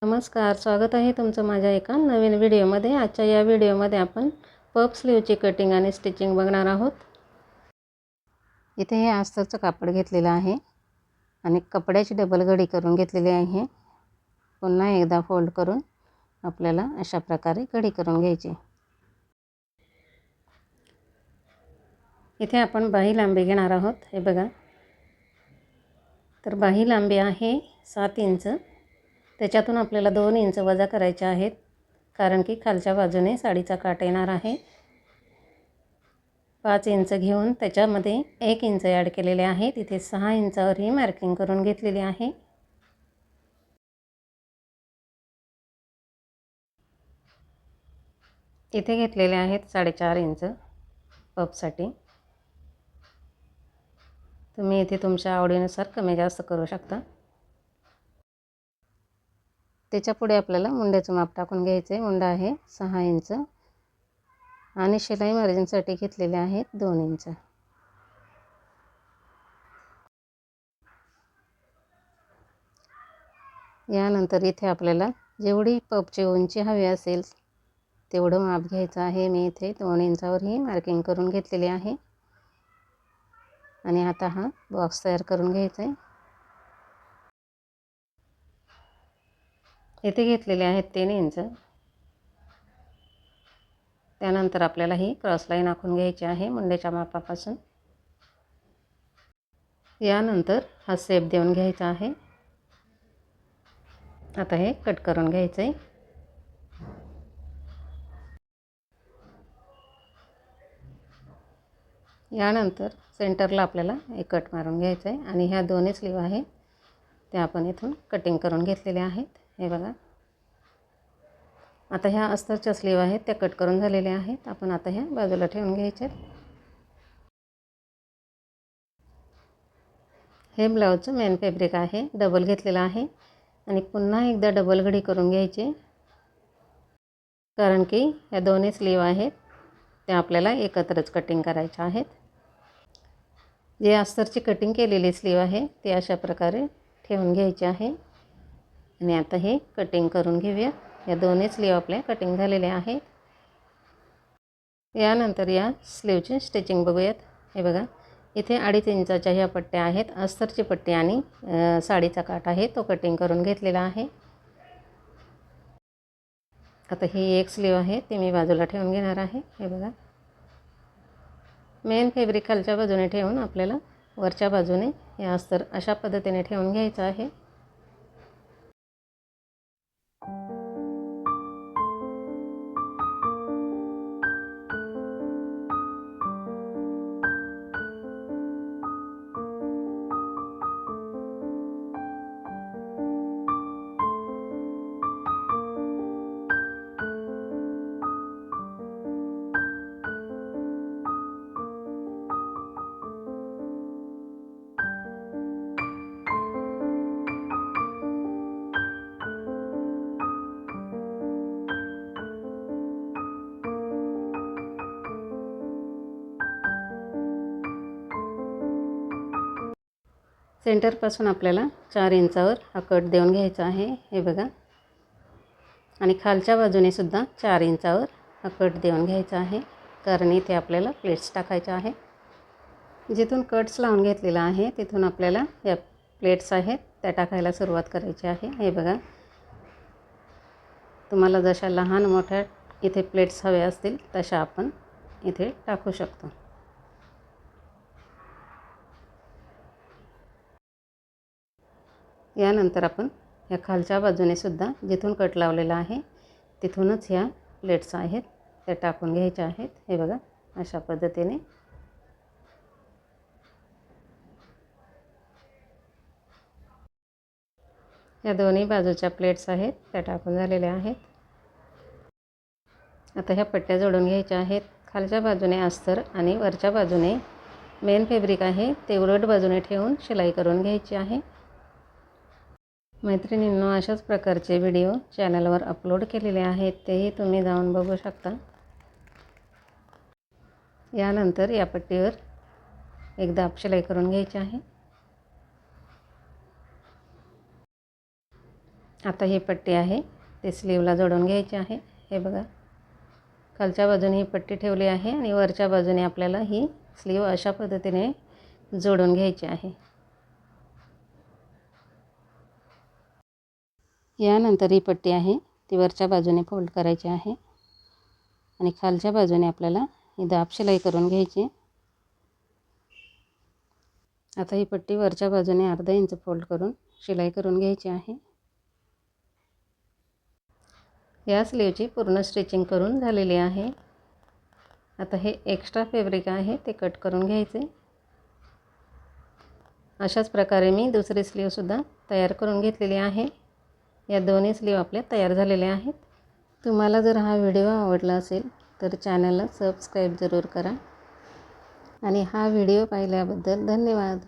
नमस्कार, स्वागत आहे तुमचं माझ्या एका नवीन व्हिडिओमध्ये। आजच्या या व्हिडिओमध्ये आपण पफ स्लीवची कटिंग आणि स्टिचिंग बघणार आहोत। इथे हे अस्तरचं कापड घेतलेलं आहे आणि कपड्याची डबल घडी करून घेतलेली आहे। पुन्हा एकदा फोल्ड करून आपल्याला अशा प्रकारे घडी करून घ्यायची। इथे आपण बाही लांबी घेणार आहोत। हे बघा, तर बाही लांबी आहे 7 इंच। त्याच्यातून आपल्याला 2 इंच वजा करायचे आहेत, कारण की खालच्या बाजूने साडीचा काठ येणार आहे। 5 इंच घेऊन त्याच्यामध्ये 1 इंच ॲड केलेले आहे। तिथे 6 इंचावर ही मार्किंग करून घेतलेली आहे। इथे घेतलेले आहेत 4.5 इंच पफसाठी। तुम्ही इथे तुमच्या आवडीनुसार कमी जास्त करू शकता। त्याच्या पुढे आपल्याला मुंड्याचं माप टाकून घ्यायचे। मुंडा आहे 6 इंच आणि शिलाई मार्जिनसाठी घेतलेले आहेत 2 इंच। यानंतर इथे आपल्याला जेवढी पफची उंची हवी असेल तेवढं माप घ्यायचं आहे। मी इथे 2 इंचावर ही मार्किंग करून घेतलेली आहे आणि आता हा बॉक्स तयार करून घ्यायचा आहे। इथे घेतलेले आहेत 3 इंच। त्यानंतर आपल्याला ही क्रॉस लाईन आखून घ्यायची आहे मुंड्याच्या मापापासून। यानंतर हा शेप देऊन घ्यायचा आहे। आता हे कट करून घ्यायचं आहे। यानंतर सेंटरला आपल्याला एक कट मारून घ्यायचं आहे आणि ह्या दोन्ही स्लीव आहे त्या आपण इथून कटिंग करून घेतलेल्या आहेत। हे बघा, आता ह्या अस्तरच्या स्लीव आहेत त्या कट करून झालेल्या आहेत। आपण आता ह्या बाजूला ठेवून घ्यायचे। हे ब्लाऊजचं मेन फॅब्रिक आहे, डबल घेतलेला आहे आणि पुन्हा एकदा डबल घडी करून घ्यायची, कारण की ह्या दोन्ही स्लीव आहेत त्या आपल्याला एकत्रच कटिंग करायच्या आहेत। जे अस्तरची कटिंग केलेली स्लीव आहे ती अशा प्रकारे ठेवून घ्यायची आहे आणि आता हे कटिंग करून घेऊया। या दोन्ही स्लीव आपल्या कटिंग झालेल्या आहेत। यानंतर या स्लीवची स्टिचिंग बघूयात। हे बघा, इथे 2.5 इंचाच्या ह्या पट्ट्या आहेत। अस्तरची पट्टी आणि साडीचा काठ आहे तो कटिंग करून घेतलेला आहे। आता ही एक स्लीव आहे ती मी बाजूला ठेवून घेणार आहे। हे बघा, मेन फॅब्रिक खालच्या बाजूने ठेवून आपल्याला वरच्या बाजूने हे अस्तर अशा पद्धतीने ठेवून घ्यायचं आहे। सेंटरपासून आपल्याला 4 इंचावर हा कट देऊन घ्यायचा आहे। हे बघा, आणि खालच्या बाजूने सुद्धा 4 इंचावर हा कट देऊन घ्यायचा आहे, कारण इथे आपल्याला प्लेट्स टाकायच्या आहे। जिथून कट्स लावून घेतलेला आहे तिथून आपल्याला या प्लेट्स आहेत त्या टाकायला सुरुवात करायची आहे। हे बघा, तुम्हाला जशा लहान मोठ्या इथे प्लेट्स हवे असतील तशा आपण इथे टाकू शकतो। यानंतर आपण या खालच्या बाजूने सुद्धा जिथून कट लावलेला आहे तिथूनच ह्या प्लेट्स आहेत त्या टाकून घ्यायच्या आहेत। हे बघा, अशा पद्धतीने। या दोन्ही बाजूच्या प्लेट्स आहेत त्या टाकून झालेल्या आहेत। आता ह्या पट्ट्या जोडून घ्यायच्या आहेत। खालच्या बाजूने अस्तर आणि वरच्या बाजूने मेन फॅब्रिक आहे ते उलट बाजूने ठेवून शिलाई करून घ्यायची आहे। मैत्रिणींनो, अशाच प्रकारचे व्हिडिओ चॅनलवर अपलोड केलेले आहेत, तेही तुम्ही जाऊन बघू शकता। यानंतर या पट्टीवर एकदा शिलाई करून घ्यायची आहे। आता ही पट्टी आहे ती स्लीवला जोडून घ्यायची आहे. हे बघा, खालच्या बाजूने ही पट्टी ठेवली आहे आणि वरच्या बाजूने आपल्याला ही स्लीव अशा पद्धतीने जोडून घ्यायची आहे. यानंतर ही पट्टी आहे ती वरच्या बाजूने फोल्ड करायची आहे आणि खालच्या बाजूने आपल्याला ही दाब शिलाई करून घ्यायची. आता ही पट्टी वरच्या बाजूने अर्धा इंच फोल्ड करून शिलाई करून घ्यायची आहे. या स्लीवची पूर्ण स्टिचिंग करून झालेली आहे. आता हे एक्स्ट्रा फॅब्रिक आहे ते कट करून घ्यायचे. अशाच प्रकारे मी दुसरी स्लीवसुद्धा तयार करून घेतलेली आहे. या दोन्ही स्लीव आपल्या तयार झालेल्या आहेत. तुम्हाला जर हा व्हिडिओ आवडला असेल तर चॅनलला सबस्क्राईब जरूर करा आणि हा व्हिडिओ पाहिल्याबद्दल धन्यवाद.